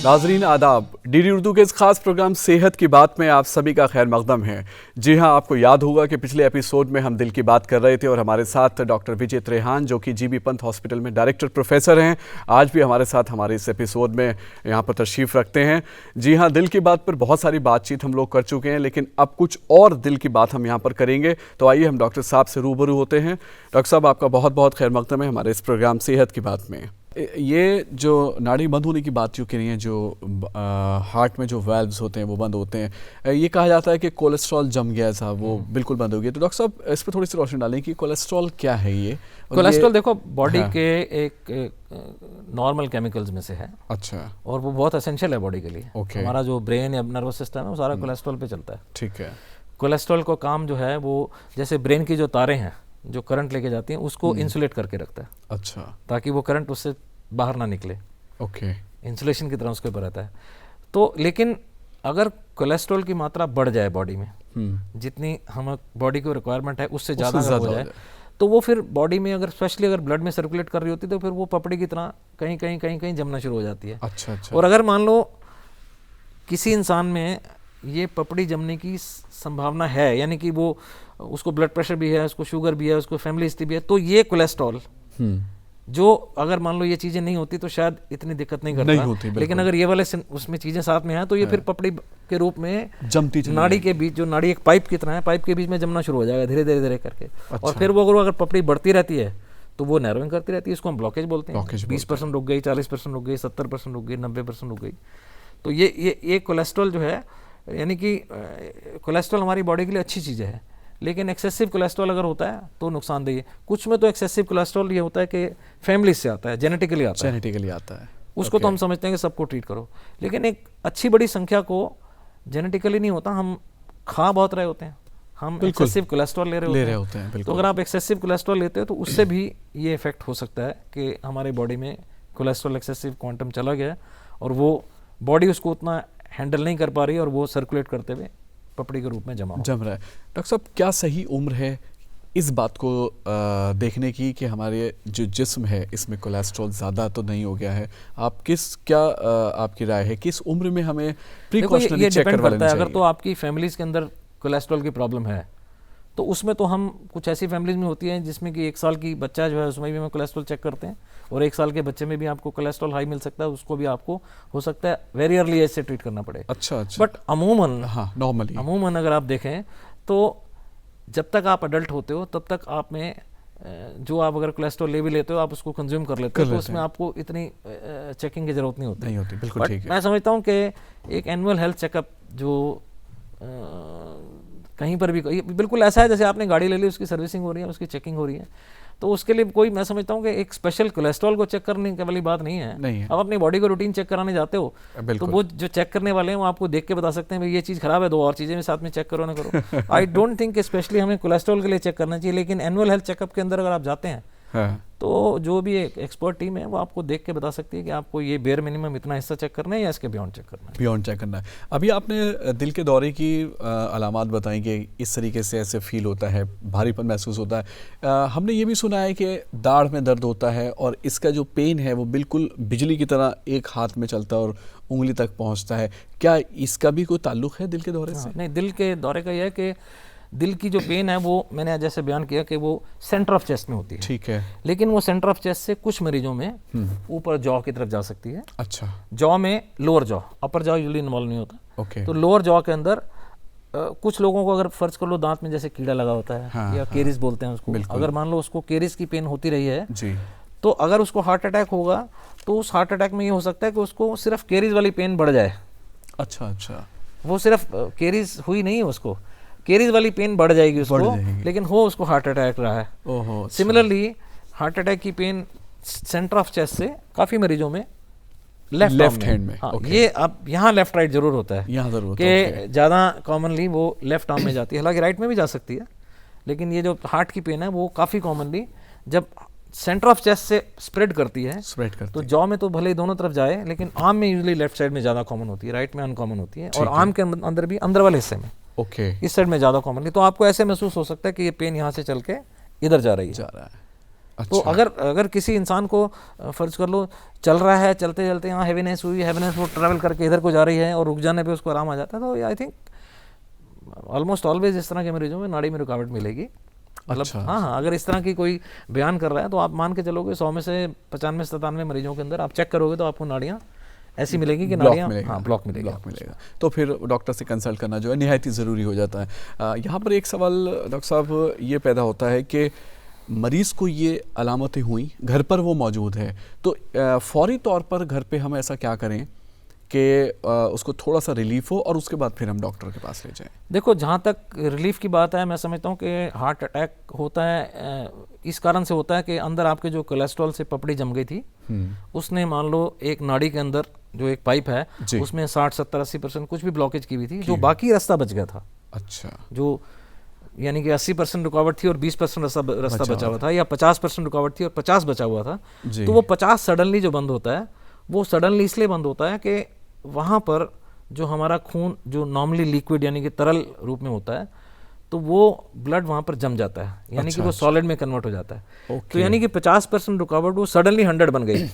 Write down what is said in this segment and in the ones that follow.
नाजरीन आदाब, डीडी उर्दू के इस खास प्रोग्राम सेहत की बात में आप सभी का खैर मकदम है। जी हां, आपको याद होगा कि पिछले एपिसोड में हम दिल की बात कर रहे थे और हमारे साथ डॉक्टर विजय त्रेहान जो कि जीबी पंत हॉस्पिटल में डायरेक्टर प्रोफेसर हैं, आज भी हमारे साथ हमारे इस एपिसोड में यहाँ पर तशरीफ़ रखते हैं। जी हाँ, दिल की बात पर बहुत सारी बातचीत हम लोग कर चुके हैं, लेकिन अब कुछ और दिल की बात हम यहाँ पर करेंगे। तो आइए हम डॉक्टर साहब से रूबरू होते हैं। डॉक्टर साहब, आपका बहुत बहुत खैर मकदम है हमारे इस प्रोग्राम सेहत की बात में। ये जो नाड़ी बंद होने की बात जो करी है, जो हार्ट में जो वाल्व्स होते हैं वो बंद होते हैं, ये कहा जाता है कि कोलेस्ट्रॉल जम गया था, वो बिल्कुल बंद हो गया। तो डॉक्टर साहब, इस पर थोड़ी सी रोशनी डालें कि कोलेस्ट्रॉल क्या है ये? कोलेस्ट्रॉल देखो बॉडी के एक नॉर्मल केमिकल्स में से है। अच्छा। और वो बहुत एसेंशियल है बॉडी के लिए। हमारा जो ब्रेन या नर्वस सिस्टम है वो सारा कोलेस्ट्रॉल पे चलता है। ठीक है। कोलेस्ट्रॉल का काम जो है वो जैसे ब्रेन की जो तारें हैं जो करंट लेके जाती हैं उसको इंसुलेट करके रखता है। अच्छा। ताकि वो करंट उससे बाहर ना निकले। ओके। इंसुलेशन की तरह उसके ऊपर रहता है। तो लेकिन अगर कोलेस्ट्रॉल की मात्रा बढ़ जाए बॉडी में, जितनी हम बॉडी को रिक्वायरमेंट है उससे ज़्यादा हो जाए, तो वो फिर बॉडी में अगर स्पेशली अगर ब्लड में सर्कुलेट कर रही होती है तो फिर वो पपड़ी की तरह कहीं कहीं कहीं कहीं जमना शुरू हो जाती है। अच्छा अच्छा। और अगर मान लो किसी इंसान में ये पपड़ी जमने की संभावना है, यानी कि वो उसको ब्लड प्रेशर भी है, उसको शुगर भी है, उसको फैमिली हिस्ट्री भी है, तो ये कोलेस्ट्रॉल जो अगर मान लो ये चीज़ें नहीं होती तो शायद इतनी दिक्कत नहीं करता, लेकिन अगर ये वाले उसमें चीज़ें साथ में हैं तो ये फिर पपड़ी के रूप में जमती नाड़ी के बीच, जो नाड़ी एक पाइप की तरह है, पाइप के बीच में जमना शुरू हो जाएगा धीरे धीरे धीरे करके। और फिर वो अगर पपड़ी बढ़ती रहती है तो वो नैरोइंग करती रहती है। इसको हम ब्लॉकेज बोलते हैं। 20% रुक गई, 40% रुक गई, 70% रुक गई, 90% रुक गई। तो ये कोलेस्ट्रॉल जो है, यानी कि कोलेस्ट्रॉल हमारी बॉडी के लिए अच्छी चीज़ है, लेकिन एक्सेसिव कोलेस्ट्रॉल अगर होता है तो नुकसानदेह है। कुछ में तो एक्सेसिव कोलेस्ट्रॉल ये होता है कि फैमिली से आता है, जेनेटिकली आता है। उसको तो हम समझते हैं कि सबको ट्रीट करो, लेकिन एक अच्छी बड़ी संख्या को जेनेटिकली नहीं होता, हम खा बहुत रहे होते हैं, हम एक्सेसिव कोलेस्ट्रॉल ले रहे होते हैं। तो अगर आप एक्सेसिव कोलेस्ट्रॉल लेते हो तो उससे भी ये इफेक्ट हो सकता है कि हमारी बॉडी में कोलेस्ट्रॉल एक्सेसिव क्वांटम चला गया और वो बॉडी उसको उतना हैंडल नहीं कर पा रही और वो सर्कुलेट करते हुए पपड़ी के रूप में जम रहा है। डॉक्टर साहब, क्या सही उम्र है इस बात को देखने की कि हमारे जो जिस्म है इसमें कोलेस्ट्रॉल ज़्यादा तो नहीं हो गया है? आपकी राय है किस उम्र में हमें प्रिकॉशनरी चेक करवा लेना चाहिए? अगर तो आपकी फैमिलीज़ के अंदर कोलेस्ट्रॉल की प्रॉब्लम है तो उसमें तो हम कुछ ऐसी फैमिलीज में होती हैं जिसमें कि 1 साल की बच्चा जो है उसमें भी हम कोलेस्ट्रॉल चेक करते हैं, और 1 साल के बच्चे में भी आपको कोलेस्ट्रॉल हाई मिल सकता है, उसको भी आपको हो सकता है वेरी अर्ली एज से ट्रीट करना पड़े। अच्छा। बट अमूमन नॉर्मली अमूमन अगर आप देखें तो जब तक आप अडल्ट होते हो तब तक आप में जो आप अगर कोलेस्ट्रॉल ले भी लेते हो आप उसको कंज्यूम कर लेते हो, तो उसमें आपको इतनी चेकिंग की जरूरत नहीं होती। बिल्कुल ठीक है। मैं समझता हूँ कि एक एनुअल हेल्थ चेकअप जो कहीं पर भी बिल्कुल ऐसा है जैसे आपने गाड़ी ले ली, उसकी सर्विसिंग हो रही है, उसकी चेकिंग हो रही है, तो उसके लिए कोई, मैं समझता हूँ कि एक स्पेशल कोलेस्ट्रॉल को चेक करने के वाली बात नहीं है। आप अपनी बॉडी को रूटीन चेक कराने जाते हो तो वो जो चेक करने वाले हैं वो आपको देख के बता सकते हैं भाई ये चीज़ खराब है, 2 और चीज़ें भी साथ में चेक करो ना करो। आई डोंट थिंक स्पेशली हमें कोलेस्ट्रॉल के लिए चेक करना चाहिए, लेकिन एनुअल हेल्थ चेकअप के अंदर अगर आप जाते हैं तो जो भी एक एक्सपर्ट टीम है वो आपको देख के बता सकती है कि आपको ये बेयर मिनिमम इतना हिस्सा चेक करना है या इसके बियॉन्ड चेक करना है। अभी आपने दिल के दौरे की अलामात बताई कि इस तरीके से ऐसे फील होता है, भारीपन महसूस होता है। हमने ये भी सुना है कि दाढ़ में दर्द होता है और इसका जो पेन है वो बिल्कुल बिजली की तरह एक हाथ में चलता है और उंगली तक पहुँचता है। क्या इसका भी कोई ताल्लुक है दिल के दौरे से? नहीं, दिल के दौरे का यह है कि दिल की जो पेन है वो मैंने जैसे बयान किया कि वो सेंटर ऑफ चेस्ट में होती है। ठीक है। लेकिन वो सेंटर ऑफ चेस्ट से कुछ मरीजों में ऊपर जॉ की तरफ जा सकती है। अच्छा। जॉ में लोअर जॉ, अपर जॉ यूजुअली इन्वॉल्व नहीं होता। ओके। तो लोअर जॉ के अंदर कुछ लोगों को अगर फर्ज कर लो दांत में जैसे कीड़ा लगा होता है या केरिस बोलते हैं उसको, अगर मान लो उसको केरिस की पेन होती रही है जी, तो अगर उसको हार्ट अटैक होगा तो उस हार्ट अटैक में ये हो सकता है कि उसको सिर्फ केरिस वाली पेन बढ़ जाए। अच्छा। वो सिर्फ केरिस हुई नहीं है, उसको केरीज वाली पेन बढ़ जाएगी उसको, लेकिन हो उसको हार्ट अटैक रहा है। सिमिलरली हार्ट अटैक की पेन सेंटर ऑफ चेस्ट से काफ़ी मरीजों में लेफ्ट हैंड में ये अब यहाँ लेफ्ट राइट जरूर होता है, यहाँ जरूर कि ज़्यादा कॉमनली वो लेफ्ट आर्म में जाती है, हालांकि राइट में भी जा सकती है, लेकिन ये जो हार्ट की पेन है वो काफ़ी कॉमनली जब सेंटर ऑफ चेस्ट से स्प्रेड करती है तो जॉ में तो भले ही दोनों तरफ जाए, लेकिन आर्म में यूजुअली लेफ्ट साइड में ज़्यादा कॉमन होती है, राइट में अनकॉमन होती है, और आर्म के अंदर भी अंदर वाले हिस्से में इस साइड में ज़्यादा कॉमनली। तो आपको ऐसे महसूस हो सकता है कि ये पेन यहाँ से चल के इधर जा रही है। तो अगर किसी इंसान को फर्ज कर लो चल रहा है, चलते चलते यहाँ हैवीनेस हुई, हैवीनेस वो ट्रैवल करके इधर को जा रही है और रुक जाने पे उसको आराम आ जाता है, तो आई थिंक ऑलमोस्ट ऑलवेज इस तरह के मरीजों में नाड़ी में रुकावट मिलेगी। मतलब हाँ, अगर इस तरह की कोई बयान कर रहा है तो आप मान के चलोगे 100 में से 95-97 मरीजों के अंदर आप चेक करोगे तो आपको नाड़ियाँ ऐसी मिलेगी कि नाड़ियाँ ब्लॉक मिलेगा। तो फिर डॉक्टर से कंसल्ट करना जो है निहायत ही ज़रूरी हो जाता है। यहाँ पर एक सवाल डॉक्टर साहब ये पैदा होता है कि मरीज़ को ये अलामतें हुई, घर पर वो मौजूद है, तो फौरी तौर पर घर पे हम ऐसा क्या करें कि उसको थोड़ा सा रिलीफ हो और उसके बाद फिर हम डॉक्टर के पास ले जाएं? देखो, जहाँ तक रिलीफ की बात है, मैं समझता हूँ कि हार्ट अटैक होता है इस कारण से होता है कि अंदर आपके जो कोलेस्ट्रॉल से पपड़ी जम गई थी, उसने मान लो एक नाड़ी के अंदर जो एक पाइप है उसमें 60-70-80% कुछ भी ब्लॉकेज की हुई थी, जो बाकी रास्ता बच गया था। अच्छा, जो यानी कि 80% रुकावट थी और 20% रास्ता बचा हुआ था, या 50% रुकावट थी और 50 बचा हुआ था, तो वो 50 सडनली जो बंद होता है, वो सडनली इसलिए बंद होता है कि वहाँ पर जो हमारा खून जो नॉर्मली लिक्विड यानी कि तरल रूप में होता है, तो वो ब्लड वहाँ पर जम जाता है, यानी कि वो सॉलिड में कन्वर्ट हो जाता है। तो यानी कि 50% रुकावट वो सडनली 100 बन गई।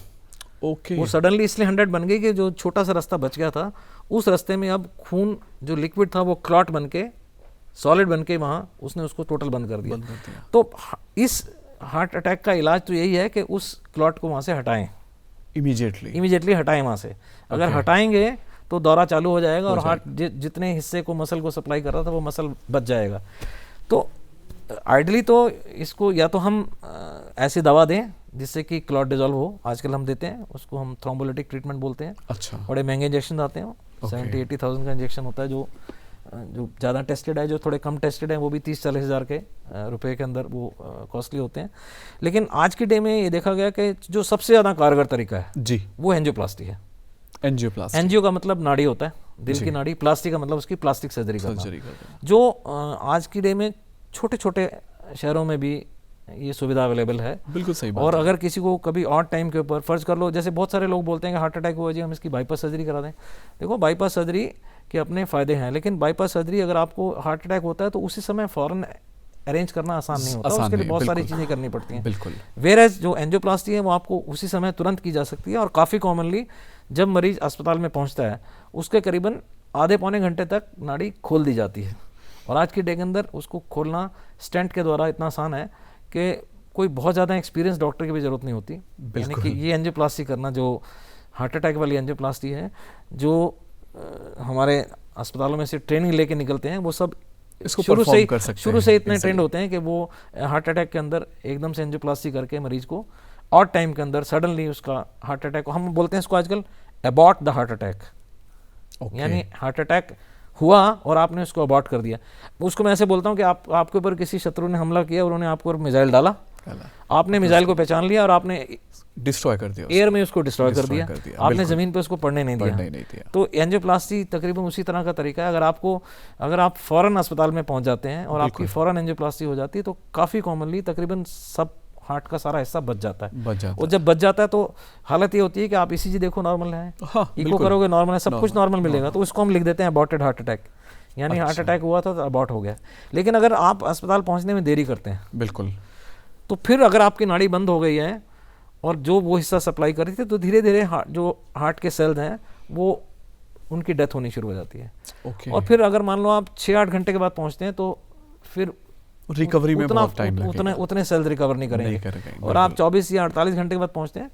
वो सडनली इसलिए 100 बन गई कि जो छोटा सा रास्ता बच गया था, उस रास्ते में अब खून जो लिक्विड था वो क्लॉट बन के सॉलिड बन के वहाँ उसने उसको टोटल बंद कर दिया। तो इस हार्ट अटैक का इलाज तो यही है कि उस क्लॉट को वहाँ से हटाएं, इमीडिएटली हटाएं वहाँ से। अगर हटाएंगे तो दौरा चालू हो जाएगा और हार्ट जितने हिस्से को मसल को सप्लाई कर रहा था वो मसल बच जाएगा। तो आइडली तो इसको या तो हम ऐसी दवा दें जिससे कि क्लॉट डिजॉल्व हो, आजकल हम देते हैं उसको, हम थ्रोम्बोलिटिक ट्रीटमेंट बोलते हैं। अच्छा, बड़े महंगे इंजेक्शन आते हैं, 70-80,000 का इंजेक्शन होता है, जो ज़्यादा टेस्टेड है, जो थोड़े कम टेस्टेड है वो भी 30-40 हज़ार के रुपए के अंदर वो कॉस्टली होते हैं। लेकिन आज के डे में ये देखा गया कि जो सबसे ज़्यादा कारगर तरीका है जी, वो एंजियोप्लास्टी है। एंजियो का मतलब नाड़ी होता है, दिल की नाड़ी, प्लास्टिक का मतलब उसकी प्लास्टिक सर्जरी करना, जो आज की डे में छोटे छोटे शहरों में भी ये सुविधा अवेलेबल है। बिल्कुल सही बात। और अगर किसी को कभी ऑड टाइम के ऊपर फर्ज कर लो, जैसे बहुत सारे लोग बोलते हैं कि हार्ट अटैक हुआ जी हम इसकी बाईपास सर्जरी करा दें। देखो, बाईपास सर्जरी के अपने फ़ायदे हैं, लेकिन बाईपास सर्जरी अगर आपको हार्ट अटैक होता है तो उसी समय फ़ौरन अरेंज करना आसान नहीं होता, उसके लिए बहुत सारी चीज़ें करनी पड़ती हैं। बिल्कुल। वेयरएज जो एंजियोप्लास्टी है वो आपको उसी समय तुरंत की जा सकती है, और काफ़ी कॉमनली जब मरीज अस्पताल में पहुँचता है उसके करीबन आधे पौने घंटे तक नाड़ी खोल दी जाती है। और आज की डे के अंदर उसको खोलना स्टेंट के द्वारा इतना आसान है कि कोई बहुत ज़्यादा एक्सपीरियंस डॉक्टर की भी ज़रूरत नहीं होती। यानी कि ये एंजियोप्लास्टी करना जो हार्ट अटैक वाली एंजियोप्लास्टी है, जो हमारे अस्पतालों में से ट्रेनिंग लेके निकलते हैं, वो सब शुरू से इतने ट्रेंड होते हैं कि वो हार्ट अटैक के अंदर एकदम से एंजियोप्लास्टी करके मरीज को और टाइम के अंदर सडनली उसका हार्ट अटैक, हम बोलते हैं इसको आजकल अबॉर्ट द हार्ट अटैक, यानी हार्ट अटैक हुआ और आपने उसको अबॉर्ट कर दिया। उसको मैं ऐसे बोलता हूँ कि आपके ऊपर किसी शत्रु ने हमला किया, उन्होंने आपके ऊपर मिसाइल डाला, आपने मिसाइल को पहचान लिया और आपने डिस्ट्रॉय कर दिया, एयर में उसको डिस्ट्रॉय कर दिया, आपने जमीन पे उसको पड़ने नहीं दिया। तो एंजियोप्लास्टी तकरीबन उसी तरह का तरीका है। अगर आप फौरन अस्पताल में पहुंच जाते हैं और आपकी फौरन एंजियोप्लास्टी हो जाती है तो काफ़ी कॉमनली तकरीबन सब हार्ट का सारा हिस्सा बच जाता है। और जब बच जाता है तो हालत ये होती है कि आप ईसीजी देखो नॉर्मल है, इको करोगे नॉर्मल है, सब कुछ नॉर्मल मिलेगा, तो इसको हम लिख देते हैं अबॉर्टेड हार्ट अटैक, यानी हार्ट अटैक हुआ था तो अबॉर्ट हो गया। लेकिन अगर आप अस्पताल पहुंचने में देरी करते हैं, बिल्कुल, तो फिर अगर आपकी नाड़ी बंद हो गई है और जो वो हिस्सा सप्लाई कर रही थी, तो धीरे धीरे जो हार्ट के सेल्स हैं वो उनकी डेथ होनी शुरू हो जाती है। और फिर अगर मान लो आप 6-8 घंटे के बाद पहुंचते हैं तो फिर रिकवरी में बहुत टाइम लगेगा, उतने सेल्स रिकवर नहीं करेंगे। और आप 24 या 48 घंटे के बाद पहुंचते हैं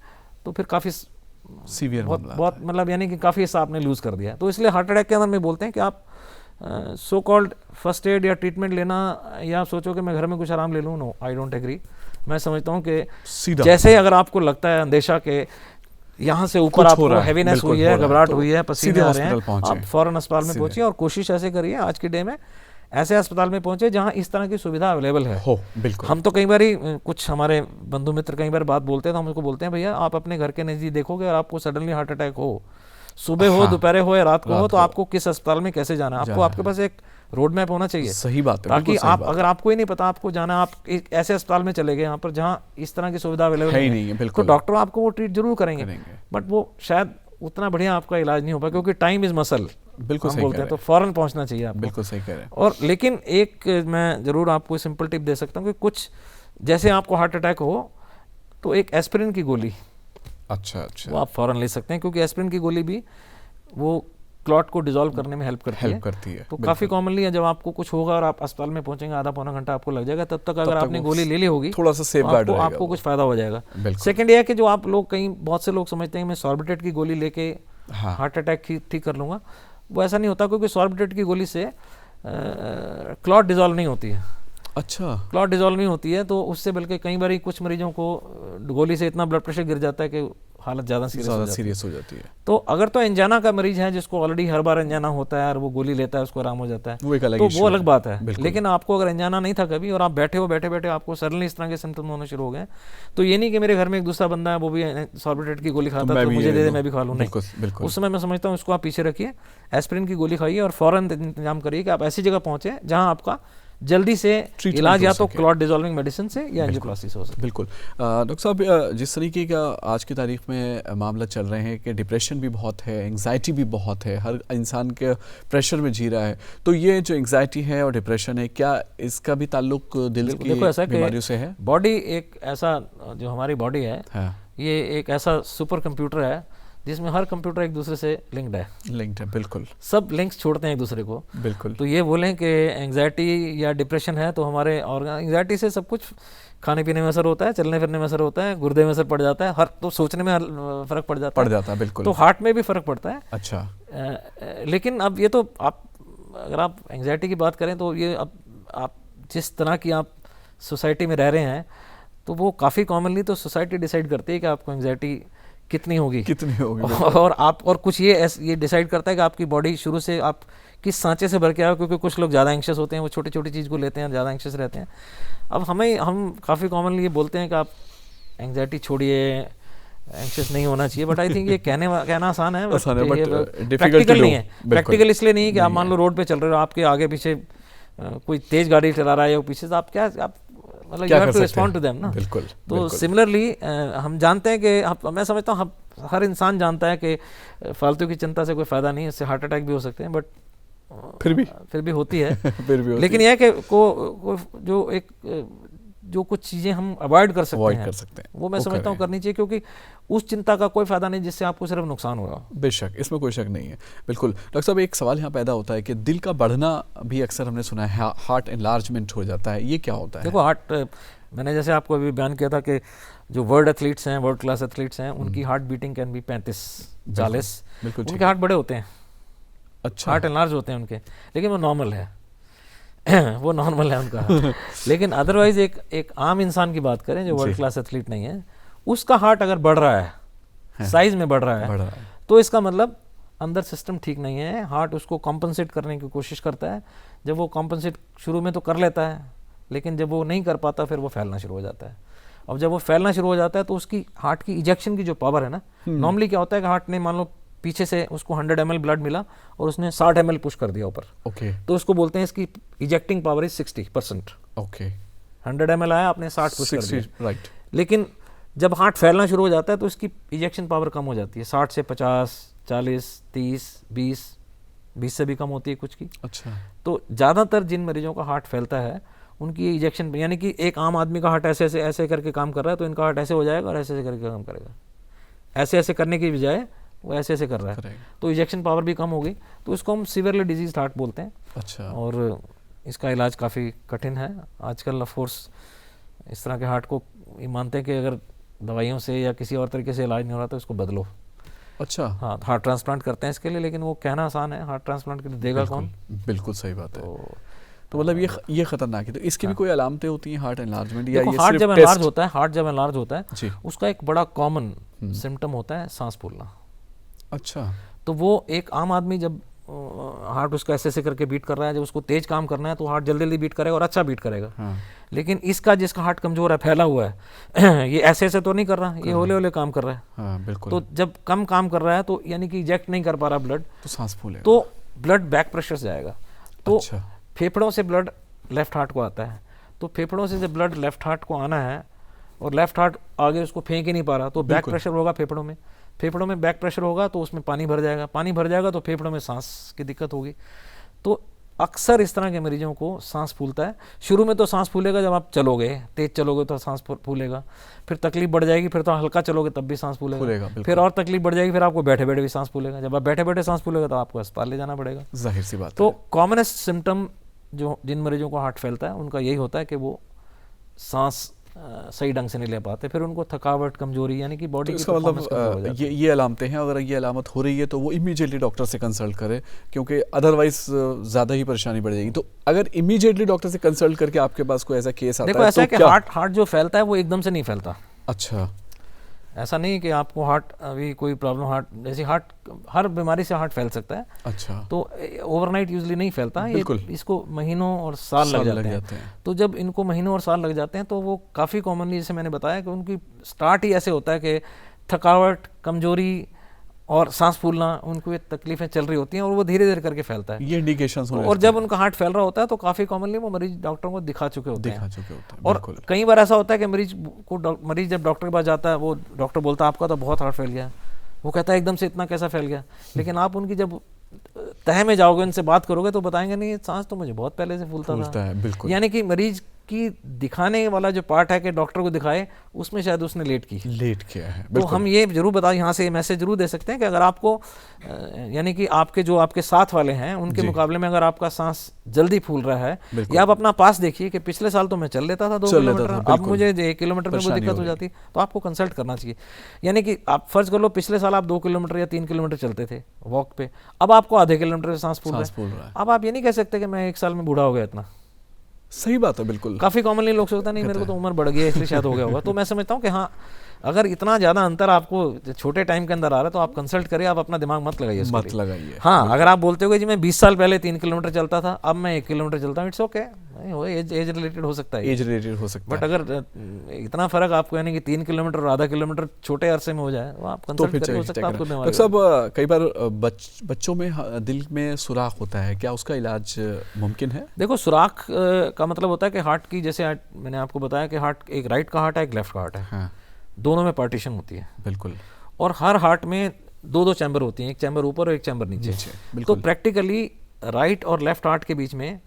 तो फिर काफ़ी सीवियर बहुत मतलब यानी कि काफ़ी हिस्सा आपने लूज़ कर दिया। तो इसलिए हार्ट अटैक के अंदर में बोलते हैं कि आप सो कॉल्ड फर्स्ट एड या ट्रीटमेंट लेना, या आप सोचो कि मैं घर में कुछ आराम ले लूँ, नो, आई डोंट एग्री। मैं समझता हूँ कि जैसे अगर आपको लगता है अंदेशा के यहाँ से ऊपर आपको हैवीनेस हुई है, घबराहट हुई है, पसीने आ रहे हैं, आप फौरन अस्पताल में पहुंचिए। और कोशिश ऐसे करिए आज के डे में ऐसे अस्पताल में पहुंचे जहां इस तरह की सुविधा अवेलेबल है। बिल्कुल। हम तो कई बार कुछ हमारे बंधु मित्र कई बार बात बोलते हैं तो हम उसको बोलते हैं भैया आप अपने घर के नज़दीक देखोगे और आपको सडनली हार्ट अटैक हो, सुबह हो, दोपहर हो या रात को हो, तो आपको किस अस्पताल में कैसे जाना है, आपको आपके पास एक रोड मैप होना चाहिए। सही बात है। ताकि आप अगर आपको ही नहीं पता आपको जाना, आप एक ऐसे अस्पताल में चले गए यहाँ पर जहाँ इस तरह की सुविधा अवेलेबल नहीं है, तो डॉक्टर आपको वो ट्रीट जरूर करेंगे, बट वो शायद उतना बढ़िया आपका इलाज नहीं हो पाएगा, क्योंकि टाइम इज मसल, बिल्कुल सही बोलते हैं, तो फौरन पहुंचना चाहिए आपको। बिल्कुल सही कह रहे हैं। और लेकिन एक मैं जरूर आपको सिंपल टिप दे सकता हूँ कि कुछ जैसे आपको हार्ट अटैक हो, तो एक एस्पिरिन की गोली, अच्छा वो आप फौरन ले सकते हैं, क्योंकि एस्पिरिन की गोली भी वो क्लॉट को डिसॉल्व करने में हेल्प करती है। तो काफ़ी कॉमनली है, जब आपको कुछ होगा और आप अस्पताल में पहुंचेंगे, आधा पौना घंटा आपको लग जाएगा, तब तक अगर आपने गोली ले ली होगी थोड़ा सा सेफगार्ड रहेगा, आपको कुछ फायदा हो जाएगा। सेकंड ये है कि जो आप लोग बहुत से लोग समझते हैं मैं सॉर्बिटेट की गोली लेके हार्ट अटैक ठीक कर लूँगा, वो ऐसा नहीं होता, क्योंकि सॉर्बिटेट की गोली से क्लॉट डिसॉल्व नहीं होती है। अच्छा, क्लॉट डिसॉल्व नहीं होती है, तो उससे बल्कि कई बार कुछ मरीजों को गोली से इतना ब्लड प्रेशर गिर जाता है कि हालत ज़्यादा सीरियस हो जाती है। तो अगर तो एंजाना का मरीज है जिसको ऑलरेडी हर बार एंजाना होता है और वो गोली लेता है, उसको आराम हो जाता है, तो वो अलग बात है। लेकिन आपको अगर एंजाना नहीं था कभी और आप बैठे आपको सडनली इस तरह के सिम्टम होने शुरू हो गए, तो ये नहीं कि मेरे घर में एक दूसरा बंदा है वो भी सॉर्बिटेट की गोली खाता है तो मुझे दे दे मैं भी खा लूँ, नहीं। उस समय मैं समझता हूँ उसको आप पीछे रखिए, एस्पिरिन की गोली खाइए और फौरन इंतजाम करिए कि आप ऐसी जगह पहुंचे जहां आपका जल्दी से इलाज या तो क्लॉट डिसॉल्विंग मेडिसिन से या एंजियोप्लास्टी से हो सके। बिल्कुल। डॉक्टर साहब, जिस तरीके का आज की तारीख में मामला चल रहे हैं कि डिप्रेशन भी बहुत है, एंग्जाइटी भी बहुत है, हर इंसान के प्रेशर में जी रहा है, तो ये जो एंग्जाइटी है और डिप्रेशन है, क्या इसका भी ताल्लुक दिल की बीमारियों से है? बॉडी एक ऐसा, जो हमारी बॉडी है ये एक ऐसा सुपर कंप्यूटर है जिसमें हर कंप्यूटर एक दूसरे से लिंक्ड है। बिल्कुल, सब लिंक्स छोड़ते हैं एक दूसरे को। बिल्कुल। तो ये बोलें कि एंग्जाइटी या डिप्रेशन है तो हमारे ऑर्गन, एंग्जाइटी से सब कुछ, खाने पीने में असर होता है, चलने फिरने में असर होता है, गुर्दे में असर पड़ जाता है, तो सोचने में फर्क पड़ जाता है। बिल्कुल। तो हार्ट में भी फर्क पड़ता है। अच्छा। लेकिन अब ये तो अगर आप एंग्जाइटी की बात करें तो ये अब आप जिस तरह की आप सोसाइटी में रह रहे हैं, तो वो काफ़ी कॉमनली तो सोसाइटी डिसाइड करती है कि आपको एंग्जाइटी कितनी होगी और और कुछ ये डिसाइड करता है कि आपकी बॉडी शुरू से आप किस सांचे से भर के आओ, क्योंकि कुछ लोग ज़्यादा एंग्शियस होते हैं, वो छोटी छोटी चीज़ को लेते हैं, ज़्यादा एंग्शियस रहते हैं। अब हम काफ़ी कॉमनली ये बोलते हैं कि आप एंग्जाइटी छोड़िए, एंग्शियस नहीं होना चाहिए, बट आई थिंक ये कहना आसान है, प्रैक्टिकल नहीं है। प्रैक्टिकल इसलिए नहीं है कि आप मान लो रोड पे चल रहे हो, आपके आगे पीछे कोई तेज गाड़ी चला रहा है या पीछे से, आप मतलब you have to respond to them ना। बिल्कुल। तो सिमिलरली हम जानते हैं कि मैं समझता हूँ हर इंसान जानता है कि फालतू की चिंता से कोई फायदा नहीं है, इससे हार्ट अटैक भी हो सकते हैं, बट फिर भी होती है। लेकिन यह है कि जो कुछ चीज़ें हम अवॉइड कर सकते हैं वो मैं समझता हूँ करनी चाहिए, क्योंकि उस चिंता का कोई फायदा नहीं जिससे आपको सिर्फ नुकसान हो रहा हो। बेशक, इसमें कोई शक नहीं है। बिल्कुल। डॉक्टर साहब, एक सवाल यहाँ पैदा होता है कि दिल का बढ़ना भी अक्सर हमने सुना है हार्ट एनलार्जमेंट हो जाता है, ये क्या होता है? देखो, मैंने जैसे आपको अभी बयान किया था कि जो वर्ल्ड एथलीट्स हैं, वर्ल्ड क्लास एथलीट्स हैं, उनकी हार्ट बीटिंग कैन बी 35-40, उनके हार्ट बड़े होते हैं। अच्छा। हार्ट एनलार्ज होते हैं उनके, लेकिन वो नॉर्मल है वो नॉर्मल है उनका। लेकिन अदरवाइज एक आम इंसान की बात करें जो वर्ल्ड क्लास एथलीट नहीं है, उसका हार्ट अगर बढ़ रहा है, साइज में बढ़ रहा है, तो इसका मतलब अंदर सिस्टम ठीक नहीं है। हार्ट उसको कॉम्पनसेट करने की कोशिश करता है। जब वो कॉम्पनसेट शुरू में तो कर लेता है, लेकिन जब वो नहीं कर पाता फिर वो फैलना शुरू हो जाता है। अब जब वो फैलना शुरू हो जाता है तो उसकी हार्ट की इजेक्शन की जो पावर है ना, नॉर्मली क्या होता है कि हार्ट ने मान लो पीछे से उसको 100 ml ब्लड मिला और उसने 60 ml पुश कर दिया ऊपर, तो उसको बोलते हैं इसकी इजेक्टिंग पावर इज 60%। 100 ml आया, आपने 60 पुश कर दिया, राइट। लेकिन जब हार्ट फैलना शुरू हो जाता है तो इसकी इजेक्शन पावर कम हो जाती है, 60 से 50, 40, 30, 20 से भी कम होती है कुछ की। अच्छा। तो ज़्यादातर जिन मरीजों का हार्ट फैलता है उनकी इजेक्शन, यानी कि एक आम आदमी का हार्ट ऐसे करके काम कर रहा है, तो इनका हार्ट ऐसे हो जाएगा और ऐसे करके काम करेगा। ऐसे करने की बजाय वो ऐसे कर रहा है, तो इजेक्शन पावर भी कम हो गई, तो इसको हम सीवियरली डिजीज हार्ट बोलते हैं। अच्छा। और इसका इलाज काफ़ी कठिन है आजकल। ऑफ कोर्स इस तरह के हार्ट को ये मानते हैं कि अगर दवाइयों से या किसी और तरीके से इलाज नहीं हो रहा तो इसको बदलो। अच्छा। हाँ, हार्ट ट्रांसप्लांट करते हैं इसके लिए, लेकिन वो कहना आसान है, हार्ट ट्रांसप्लांट के लिए देगा कौन? बिल्कुल सही बात है। तो मतलब ये खतरनाक है। तो इसकी भी कोई अलामतें होती हैं हार्ट एनलार्जमेंट, या ये हार्ट जब एनलार्ज होता है जी, उसका एक बड़ा कॉमन सिम्टम होता है सांस फूलना। अच्छा। तो वो एक आम आदमी जब हार्ट उसका ऐसे करके बीट कर रहा है, जब उसको तेज काम करना है तो हार्ट जल्दी बीट करेगा और अच्छा बीट करेगा। हाँ। लेकिन इसका जिसका हार्ट कमजोर है, फैला हुआ है ये ऐसे तो नहीं कर रहा, ये होले काम कर रहा है। हाँ, बिल्कुल। तो जब कम काम कर रहा है तो यानी कि इजेक्ट नहीं कर पा रहा ब्लड, तो सांस फूलेगा, तो ब्लड बैक प्रेशर से जाएगा। तो अच्छा। फेफड़ों से ब्लड लेफ्ट हार्ट को आता है, तो फेफड़ों से जब ब्लड लेफ्ट हार्ट को आना है और लेफ्ट हार्ट आगे उसको फेंक ही नहीं पा रहा, तो बैक प्रेशर होगा फेफड़ों में। फेफड़ों में बैक प्रेशर होगा तो उसमें पानी भर जाएगा, पानी भर जाएगा तो फेफड़ों में सांस की दिक्कत होगी। तो अक्सर इस तरह के मरीजों को सांस फूलता है। शुरू में तो सांस फूलेगा जब आप चलोगे, तेज चलोगे तो सांस फूलेगा, फिर तकलीफ बढ़ जाएगी, फिर तो हल्का चलोगे तब भी सांस फूलेगा, फिर और तकलीफ बढ़ जाएगी, फिर आपको बैठे बैठे भी सांस फूलेगा। जब आप बैठे बैठे सांस फूलेगा तो आपको अस्पताल ले जाना पड़ेगा। जाहिर सी बात। तो कॉमनेस्ट सिम्टम जो जिन मरीजों को हार्ट फैलता है उनका यही होता है कि वो सांस सही ढंग से नहीं ले पाते, फिर उनको थकावट, कमजोरी, यानी कि बॉडी की परफॉर्मेंस कमजोर हो जाती है। ये अलामतें हैं। अगर ये अलामत हो रही है तो वो इमीडिएटली डॉक्टर से कंसल्ट करे, क्योंकि अदरवाइज ज़्यादा ही परेशानी बढ़ जाएगी। तो अगर इमीडिएटली डॉक्टर से कंसल्ट करके आपके पास कोई ऐसा केस आता है, देखो ऐसा है तो कि हार्ट जो फैलता है वो एकदम से नहीं फैलता। अच्छा, ऐसा नहीं कि आपको हार्ट अभी कोई प्रॉब्लम, हार्ट जैसे हार्ट, हर बीमारी से हार्ट फैल सकता है। अच्छा, तो ओवरनाइट यूजली नहीं फैलता, ये इसको महीनों और साल लग जाते हैं। तो जब इनको महीनों और साल लग जाते हैं तो वो काफ़ी कॉमनली, जैसे मैंने बताया कि उनकी स्टार्ट ही ऐसे होता है कि थकावट, कमजोरी और सांस फूलना, उनको ये तकलीफें चल रही होती हैं और वो धीरे धीरे करके फैलता है। ये इंडिकेशंस होने और जब उनका हार्ट फैल रहा होता है तो काफ़ी कॉमनली वो मरीज डॉक्टरों को दिखा चुके होते हैं। और कई बार ऐसा होता है कि मरीज जब डॉक्टर के पास जाता है, वो डॉक्टर बोलता है आपका तो बहुत हार्ट फैल गया, वो कहता है एकदम से इतना कैसा फैल गया। लेकिन आप उनकी जब तह में जाओगे, उनसे बात करोगे तो बताएंगे नहीं, सांस तो मुझे बहुत पहले से फूलता था। बिल्कुल। यानी कि मरीज की दिखाने वाला जो पार्ट है कि डॉक्टर को दिखाए, उसमें शायद उसने लेट किया है। तो हम ये जरूर बताओ, यहाँ से मैसेज जरूर दे सकते हैं कि अगर आपको यानी कि आपके साथ वाले हैं उनके मुकाबले में अगर आपका सांस जल्दी फूल रहा है, या आप अपना पास देखिए कि पिछले साल तो मैं चल लेता था 2 किलोमीटर, अब मुझे 1 किलोमीटर में वो दिक्कत हो जाती, तो आपको कंसल्ट करना चाहिए। यानी कि आप फर्ज कर लो पिछले साल आप 2 किलोमीटर या 3 किलोमीटर चलते थे वॉक पे, अब आपको आधे किलोमीटर से सांस फूल रहा है। अब आप ये नहीं कह सकते कि मैं 1 साल में बूढ़ा हो गया इतना। सही बात है, बिल्कुल। काफ़ी कॉमनली लोग सोचते हैं नहीं मेरे को तो उम्र बढ़ गई है इसलिए शायद हो गया होगा। तो मैं समझता हूँ कि हाँ, अगर इतना ज़्यादा अंतर आपको छोटे टाइम के अंदर आ रहा है तो आप कंसल्ट करिए, आप अपना दिमाग मत लगाइए। हाँ, अगर आप बोलते हो कि जी मैं 20 साल पहले 3 किलोमीटर चलता था, अब मैं 1 किलोमीटर चलता हूँ, इट्स ओके, एज रिलेटेड हो सकता है। बट अगर इतना फर्क आपको यानी कि 3 किलोमीटर और आधा किलोमीटर छोटे अरसे में हो जाए, वो आप कंसल्ट करिए, हो सकता है आपको बीमारी। सब कई बार बच्चों में दिल में सुराख होता है, क्या उसका इलाज मुमकिन है? देखो, सुराख का मतलब होता है कि हार्ट की, जैसे मैंने आपको बताया कि हार्ट एक राइट का हार्ट है, एक लेफ्ट का हार्ट है, दोनों में पार्टीशन होती है। बिल्कुल। और हर हार्ट में 2-2 चैम्बर होती हैं, एक चैम्बर ऊपर और एक चैम्बर नीचे। तो प्रैक्टिकली राइट और लेफ्ट हार्ट के बीच में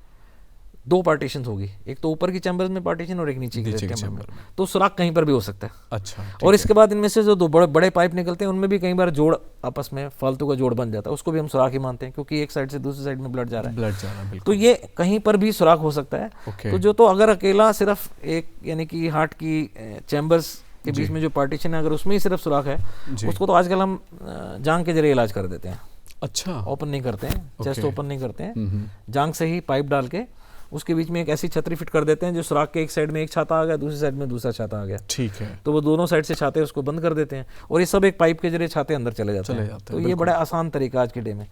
2 पार्टीशन होगी, एक तो ऊपर की चैम्बर में पार्टीशन और एक नीचे की चैम्बर में। तो सुराख कहीं पर भी हो सकता है। अच्छा। और इसके बाद इनमें से जो 2 बड़े पाइप निकलते हैं उनमें भी कई बार जोड़, आपस में फालतू का जोड़ बन जाता है, उसको भी हम सुराख ही मानते हैं, क्योंकि एक साइड से दूसरी साइड में ब्लड जा रहा है। तो ये कहीं पर भी सुराख हो सकता है। तो अगर अकेला सिर्फ एक, यानी कि हार्ट की चैम्बर्स के बीच में जो पार्टीशन है, अगर उसमें ही सिर्फ सुराख है, उसको तो आजकल हम जांग के जरिए इलाज कर देते हैं। अच्छा। ओपन नहीं करते हैं, चेस्ट ओपन नहीं करते हैं, जांग से ही पाइप डाल के उसके बीच में एक ऐसी छतरी फिट कर देते हैं जो सुराख के एक साइड में एक छाता आ गया, दूसरी साइड में दूसरा छाता आ गया। ठीक है। तो वो दोनों साइड से छाते उसको बंद कर देते हैं और ये सब एक पाइप के जरिए छाते अंदर चले जाते हैं। तो ये बड़ा आसान तरीका आज के डे में।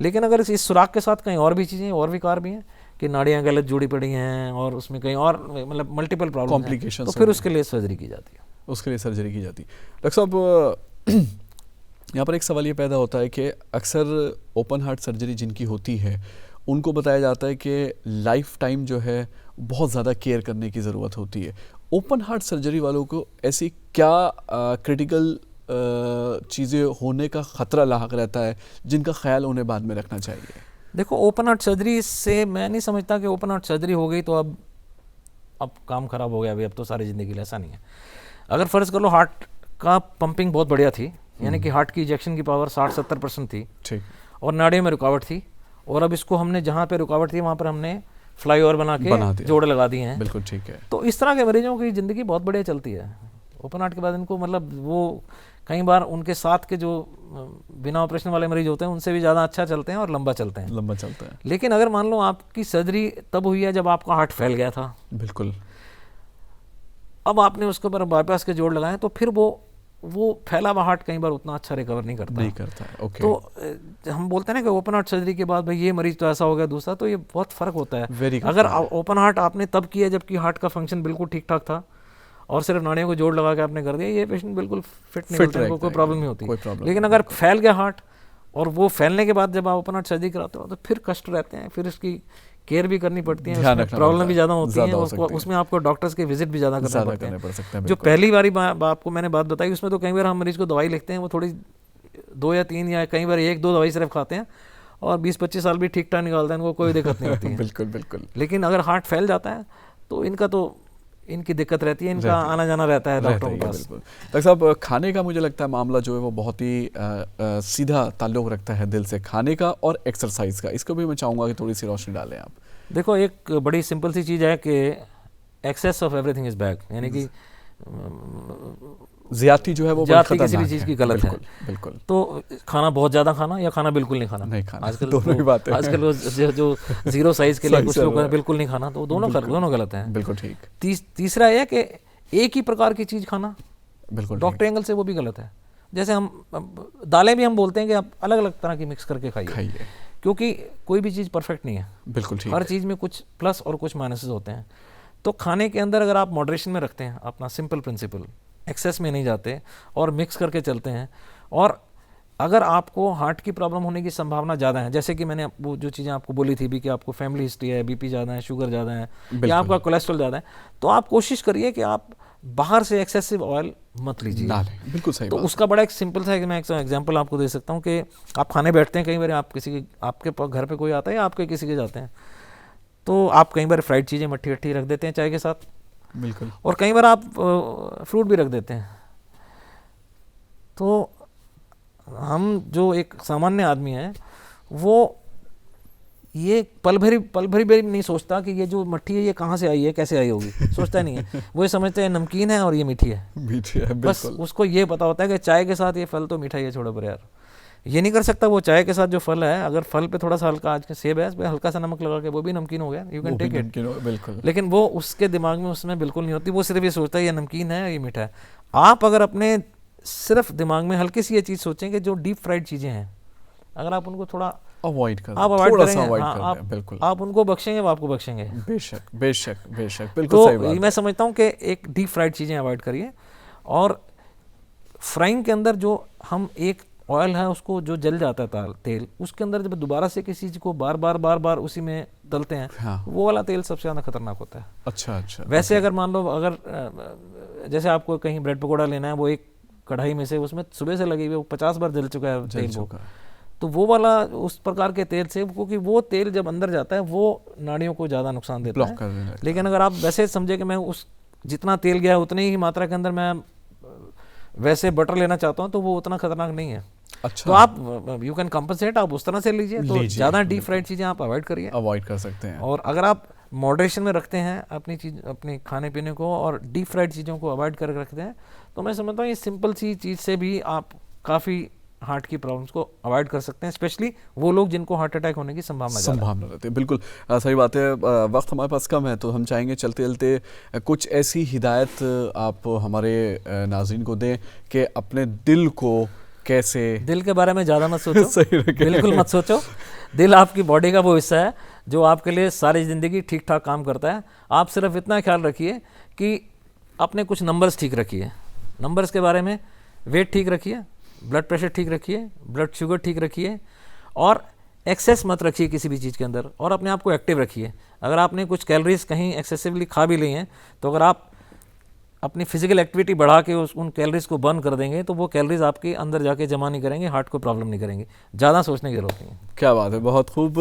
लेकिन अगर इस सुराख के साथ कहीं और भी चीज़ें और विकार भी हैं कि नाड़ियाँ गलत जुड़ी पड़ी हैं और उसमें कहीं और मतलब मल्टीपल प्रॉब्लम, कॉम्प्लिकेशन, तो फिर उसके लिए सर्जरी की जाती है। डॉक्टर साहब, यहाँ पर एक सवाल ये पैदा होता है कि अक्सर ओपन हार्ट सर्जरी जिनकी होती है उनको बताया जाता है कि लाइफ टाइम जो है बहुत ज़्यादा केयर करने की ज़रूरत होती है। ओपन हार्ट सर्जरी वालों को ऐसी क्या क्रिटिकल चीज़ें होने का ख़तरा लाहक रहता है जिनका ख्याल उन्हें बाद में रखना चाहिए? देखो, ओपन हार्ट सर्जरी से मैं नहीं समझता कि ओपन हार्ट सर्जरी हो गई तो अब काम ख़राब हो गया, अभी अब तो सारी ज़िंदगी के लिए, ऐसा नहीं है। अगर फ़र्ज़ कर लो हार्ट का पंपिंग बहुत बढ़िया थी, यानी कि हार्ट की इजेक्शन की पावर 60-70% थी, ठीक, और नाड़ियों में रुकावट थी, और अब इसको हमने जहाँ पे रुकावट थी वहाँ पर हमने फ्लाईओवर बना के जोड़ लगा दिए हैं। बिल्कुल ठीक है। तो इस तरह के मरीजों की ज़िंदगी बहुत बढ़िया चलती है। ओपन हार्ट के बाद इनको मतलब वो कई बार उनके साथ के जो बिना ऑपरेशन वाले मरीज होते हैं उनसे भी ज़्यादा अच्छा चलते हैं और लंबा चलते हैं। लेकिन अगर मान लो आपकी सर्जरी तब हुई है जब आपका हार्ट फैल गया था, बिल्कुल, अब आपने उसके ऊपर बाईपास के जोड़ लगाए, तो फिर वो फैला हुआ हार्ट कई बार उतना अच्छा रिकवर नहीं करता है। ओके। तो हम बोलते हैं ना कि ओपन हार्ट सर्जरी के बाद भाई ये मरीज तो ऐसा हो गया, दूसरा, तो ये बहुत फ़र्क होता है। अगर ओपन हार्ट आपने तब किया जबकि हार्ट का फंक्शन बिल्कुल ठीक ठाक था और सिर्फ नाड़ियों को जोड़ लगा के आपने कर दिया, ये पेशेंट बिल्कुल फिट निकलता है, कोई प्रॉब्लम नहीं होती। लेकिन अगर फैल गया हार्ट और वो फैलने के बाद जब आप ओपन हार्ट सर्जरी कराते हो तो फिर कष्ट रहते हैं, फिर इसकी केयर भी करनी पड़ती है, प्रॉब्लम भी ज़्यादा होती है, उसमें आपको डॉक्टर्स के विजिट भी ज़्यादा करने पड़ते हैं। जो पहली बारी आपको मैंने बात बताई उसमें तो कई बार हम मरीज को दवाई लिखते हैं, वो थोड़ी 2 या 3 या कई बार 1-2 दवाई सिर्फ खाते हैं और 20-25 साल भी ठीक ठाक निकालते हैं, इनको कोई दिक्कत नहीं होती है। बिल्कुल बिल्कुल। लेकिन अगर हार्ट फैल जाता है तो इनकी दिक्कत रहती है, इनका आना जाना रहता है डॉक्टरों के पास। डॉक्टर साहब, खाने का मुझे लगता है मामला जो है वो बहुत ही सीधा ताल्लुक रखता है दिल से, खाने का और एक्सरसाइज का। इसको भी मैं चाहूँगा कि थोड़ी सी रोशनी डालें आप। देखो, एक बड़ी सिंपल सी चीज़ है कि excess of everything is bad, यानी कि ज्यादती जो है वो ज्यादती किसी भी चीज़ की गलत है। बिल्कुल। तो खाना बहुत ज़्यादा खाना या खाना बिल्कुल नहीं खाना, आजकल दोनों ही बातें हैं। आजकल जो 0 साइज के लिए कुछ लोग बिल्कुल नहीं खाना, तो दोनों गलत हैं। बिल्कुल ठीक। तीसरा यह कि एक ही प्रकार की चीज़ खाना, बिल्कुल डॉक्टर एंगल से वो भी गलत है। जैसे हम दालें भी हम बोलते हैं कि आप अलग अलग तरह की मिक्स करके खाइए, क्योंकि कोई भी चीज़ परफेक्ट नहीं है। बिल्कुल ठीक। हर चीज़ में कुछ प्लस और कुछ माइनसेस होते हैं। तो खाने के अंदर अगर आप मॉडरेशन में रखते हैं, अपना सिंपल प्रिंसिपल, एक्सेस में नहीं जाते और मिक्स करके चलते हैं, और अगर आपको हार्ट की प्रॉब्लम होने की संभावना ज़्यादा है, जैसे कि मैंने वो जो चीज़ें आपको बोली थी भी कि आपको फैमिली हिस्ट्री है, बीपी ज़्यादा है, शुगर ज़्यादा है, या आपका कोलेस्ट्रॉल ज़्यादा है, तो आप कोशिश करिए कि आप बाहर से एक्सेसिव ऑयल मत लीजिए। बिल्कुल सही। तो उसका बड़ा एक सिंपल सा मैं एक एग्जांपल आपको दे सकता हूँ कि आप खाने बैठते हैं, कई बार आप आपके घर पे कोई आता है या आपके किसी के जाते हैं, तो आप कई बार फ्राइड चीज़ें मट्ठी मट्ठी रख देते हैं चाय के साथ। बिल्कुल। और कई बार आप फ्रूट भी रख देते हैं। तो हम जो एक सामान्य आदमी है वो ये पल भरी भी नहीं सोचता कि ये जो मट्ठी है ये कहाँ से आई है, कैसे आई होगी, सोचता नहीं है। वो ये समझते हैं नमकीन है और ये मीठी है। बस उसको ये पता होता है कि चाय के साथ ये फल तो मीठा ही है, छोड़ो पर यार। ये नहीं कर सकता वो चाय के साथ जो फल है, अगर फल पे थोड़ा सा हल्का, आज के सेब है, इस पे हल्का सा नमक लगा के वो भी नमकीन हो गया, यू कैन टेक इट। बिल्कुल। लेकिन वो उसके दिमाग में उसमें बिल्कुल नहीं होती, वो सिर्फ ये सोचता है ये नमकीन है, ये मीठा है। आप अगर अपने सिर्फ दिमाग में हल्की सी ये चीज़ सोचें कि जो डीप फ्राइड चीज़ें हैं, अगर आप उनको थोड़ा अवॉइड करें, आप अवॉइड करेंगे, बिल्कुल आप उनको बख्शेंगे, वो आपको बख्शेंगे। बेशक बेशक बेशक, बिल्कुल सही बात। तो मैं समझता हूँ कि एक डीप फ्राइड चीज़ें अवॉइड करिए, और फ्राइंग के अंदर जो हम एक ऑयल है उसको जो जल जाता है तेल, उसके अंदर जब दोबारा से किसी चीज़ को बार बार उसी में तलते हैं, हाँ। वो वाला तेल सबसे ज़्यादा खतरनाक होता है। अच्छा। वैसे अगर मान लो, अगर जैसे आपको कहीं ब्रेड पकौड़ा लेना है, वो एक कढ़ाई में से उसमें सुबह से लगी हुई 50 बार जल चुका है तेल, तो वो वाला उस प्रकार के तेल से, क्योंकि वो तेल जब अंदर जाता है वो नाड़ियों को ज़्यादा नुकसान देता है। लेकिन अगर आप वैसे समझे कि मैं उस जितना तेल गया है उतनी ही मात्रा के अंदर मैं वैसे बटर लेना चाहता हूँ, तो वो उतना खतरनाक नहीं है। अच्छा। तो आप यू कैन कंपनसेट, आप उस तरह से लीजिए। तो ज़्यादा डीप फ्राइड चीज़ें आप अवॉइड करिए, अवॉइड कर सकते हैं। और अगर आप मॉडरेशन में रखते हैं अपने खाने पीने को, और डीप फ्राइड चीज़ों को अवॉइड करके रखते हैं, तो मैं समझता हूँ ये सिंपल सी चीज़ से भी आप काफ़ी हार्ट की प्रॉब्लम्स को अवॉइड कर सकते हैं, स्पेशली वो लोग जिनको हार्ट अटैक होने की संभावना रहती है। बिल्कुल सही बात है। वक्त हमारे पास कम है, तो हम चाहेंगे चलते चलते कुछ ऐसी हिदायत आप हमारे नाज़रीन को दें कि अपने दिल को कैसे, दिल के बारे में ज़्यादा मत सोचो। बिल्कुल मत सोचो। दिल आपकी बॉडी का वो हिस्सा है जो आपके लिए सारी ज़िंदगी ठीक ठाक काम करता है। आप सिर्फ इतना ख्याल रखिए कि अपने कुछ नंबर्स ठीक रखिए, नंबर्स के बारे में, वेट ठीक रखिए, ब्लड प्रेशर ठीक रखिए, ब्लड शुगर ठीक रखिए, और एक्सेस मत रखिए किसी भी चीज़ के अंदर, और अपने आप को एक्टिव रखिए। अगर आपने कुछ कैलोरीज कहीं एक्सेसिवली खा भी ली हैं, तो अगर आप अपनी फिजिकल एक्टिविटी बढ़ा के उन कैलोरीज को बर्न कर देंगे, तो वो कैलोरीज आपके अंदर जाके जमा नहीं करेंगे, हार्ट को प्रॉब्लम नहीं करेंगे। ज़्यादा सोचने की जरूरत नहीं है। क्या बात है, बहुत खूब।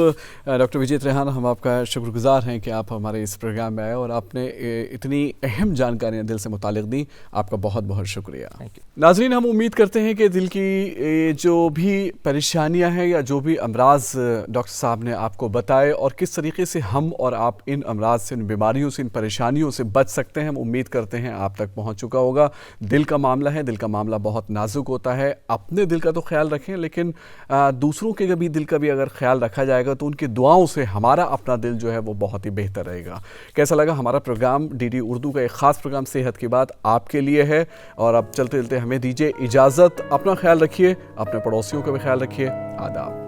डॉक्टर विजय त्रेहान, हम आपका शुक्रगुजार हैं कि आप हमारे इस प्रोग्राम में आए और आपने इतनी अहम जानकारियाँ दिल से मुतालिक दी। आपका बहुत बहुत शुक्रिया। नाज़रीन, हम उम्मीद करते हैं कि दिल की जो भी परेशानियाँ हैं या जो भी अमराज डॉक्टर साहब ने आपको बताए, और किस तरीके से हम और आप इन अमराज से, इन बीमारियों से, इन परेशानियों से बच सकते हैं, हम उम्मीद करते हैं आप तक पहुंच चुका होगा। दिल का मामला है, दिल का मामला बहुत नाजुक होता है। अपने दिल का तो ख्याल रखें, लेकिन दूसरों के भी दिल का भी अगर ख्याल रखा जाएगा तो उनकी दुआओं से हमारा अपना दिल जो है वो बहुत ही बेहतर रहेगा। कैसा लगा हमारा प्रोग्राम? डीडी उर्दू का एक ख़ास प्रोग्राम सेहत की बात आपके लिए है। और अब चलते चलते हमें दीजिए इजाज़त। अपना ख्याल रखिए, अपने पड़ोसियों का भी ख्याल रखिए। आदाब।